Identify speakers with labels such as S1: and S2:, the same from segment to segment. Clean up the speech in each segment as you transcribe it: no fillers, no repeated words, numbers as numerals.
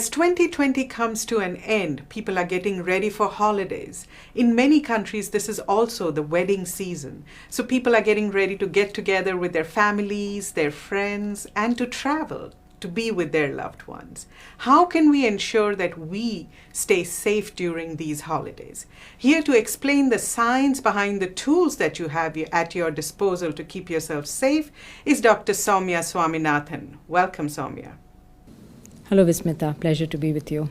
S1: As 2020 comes to an end, people are getting ready for holidays. In many countries, this is also the wedding season. So people are getting ready to get together with their families, their friends, and to travel, to be with their loved ones. How can we ensure that we stay safe during these holidays? Here to explain the science behind the tools that you have at your disposal to keep yourself safe is Dr. Soumya Swaminathan. Welcome, Soumya.
S2: Hello, Vismita. Pleasure to be with you.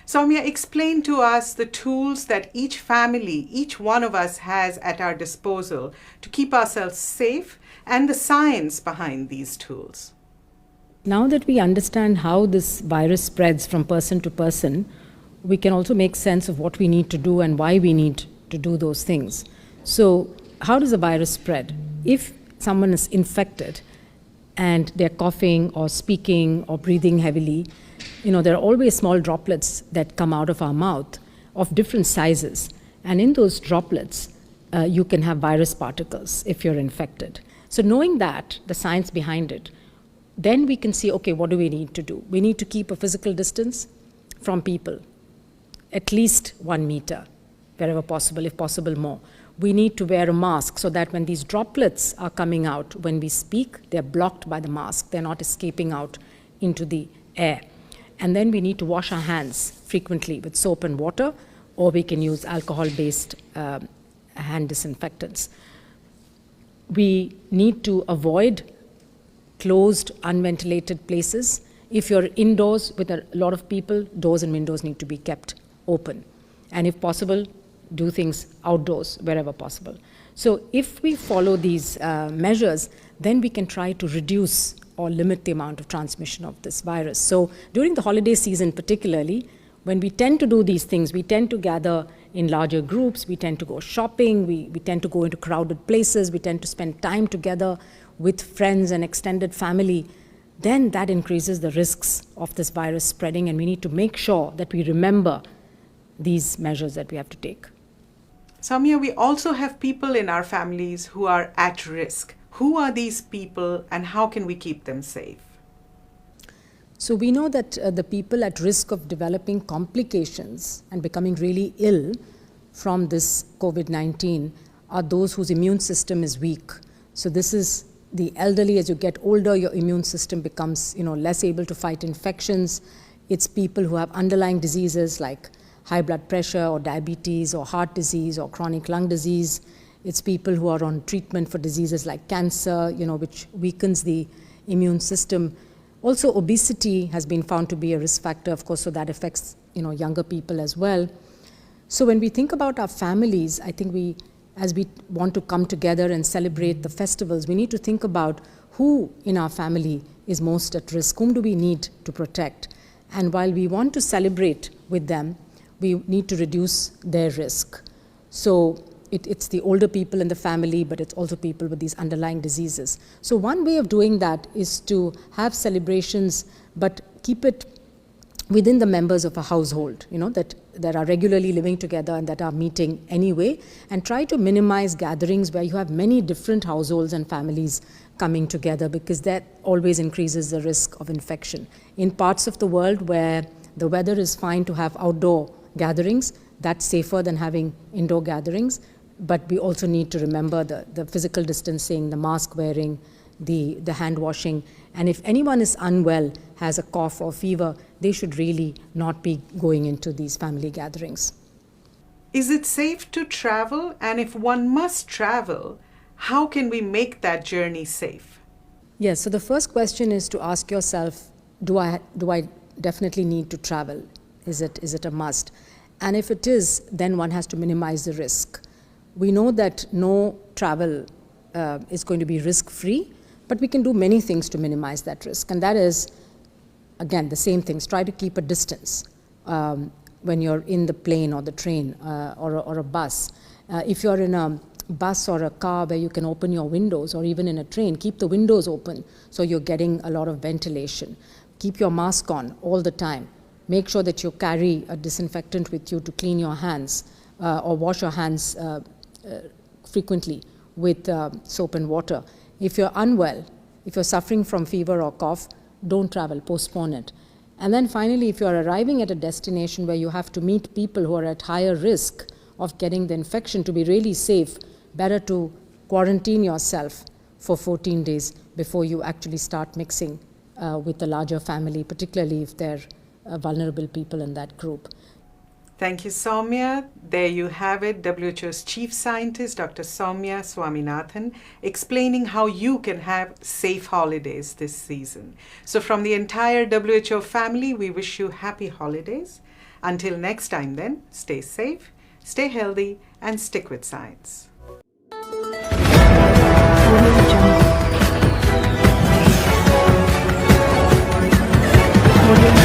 S1: Soumya, explain to us the tools that each family, each one of us has at our disposal to keep ourselves safe and the science behind these tools.
S2: Now that we understand how this virus spreads from person to person, we can also make sense of what we need to do and why we need to do those things. So, how does the virus spread? If someone is infected and they're coughing or speaking or breathing heavily, there are always small droplets that come out of our mouth of different sizes. And in those droplets, you can have virus particles if you're infected. So knowing that, the science behind it, then we can see, okay, what do we need to do? We need to keep a physical distance from people, at least 1 meter, wherever possible, if possible more. We need to wear a mask so that when these droplets are coming out, when we speak, they're blocked by the mask. They're not escaping out into the air. And then we need to wash our hands frequently with soap and water, or we can use alcohol-based hand disinfectants. We need to avoid closed, unventilated places. If you're indoors with a lot of people, doors and windows need to be kept open. And if possible, do things outdoors wherever possible. So if we follow these measures, then we can try to reduce or limit the amount of transmission of this virus. So during the holiday season particularly, when we tend to do these things, we tend to gather in larger groups, we tend to go shopping, we tend to go into crowded places, we tend to spend time together with friends and extended family, then that increases the risks of this virus spreading, and we need to make sure that we remember these measures that we have to take.
S1: Soumya, we also have people in our families who are at risk. Who are these people and how can we keep them safe?
S2: So we know that the people at risk of developing complications and becoming really ill from this COVID-19 are those whose immune system is weak. So this is the elderly. As you get older, your immune system becomes less able to fight infections. It's people who have underlying diseases like high blood pressure or diabetes or heart disease or chronic lung disease. It's people who are on treatment for diseases like cancer, which weakens the immune system. Also, obesity has been found to be a risk factor, of course, so that affects younger people as well. So when we think about our families, I think as we want to come together and celebrate the festivals, we need to think about who in our family is most at risk, whom do we need to protect. And while we want to celebrate with them, we need to reduce their risk. So it's the older people in the family, but it's also people with these underlying diseases. So one way of doing that is to have celebrations, but keep it within the members of a household, that are regularly living together and that are meeting anyway, and try to minimize gatherings where you have many different households and families coming together, because that always increases the risk of infection. In parts of the world where the weather is fine to have outdoor gatherings, that's safer than having indoor gatherings. But we also need to remember the physical distancing, the mask wearing, the hand washing. And if anyone is unwell, has a cough or fever, they should really not be going into these family gatherings.
S1: Is it safe to travel? And if one must travel, how can we make that journey safe?
S2: Yes, so the first question is to ask yourself, do I definitely need to travel? Is it a must? And if it is, then one has to minimize the risk. We know that no travel is going to be risk-free, but we can do many things to minimize that risk. And that is, again, the same things. Try to keep a distance when you're in the plane or the train or a bus. If you're in a bus or a car where you can open your windows, or even in a train, keep the windows open so you're getting a lot of ventilation. Keep your mask on all the time. Make sure that you carry a disinfectant with you to clean your hands or wash your hands frequently with soap and water. If you're unwell, if you're suffering from fever or cough, don't travel, postpone it. And then finally, if you are arriving at a destination where you have to meet people who are at higher risk of getting the infection, to be really safe, better to quarantine yourself for 14 days before you actually start mixing with the larger family, particularly if they're vulnerable people in that group.
S1: Thank you, Soumya. There you have it, WHO's Chief Scientist, Dr. Soumya Swaminathan, explaining how you can have safe holidays this season. So from the entire WHO family, we wish you happy holidays. Until next time then, stay safe, stay healthy, and stick with science.
S3: Audio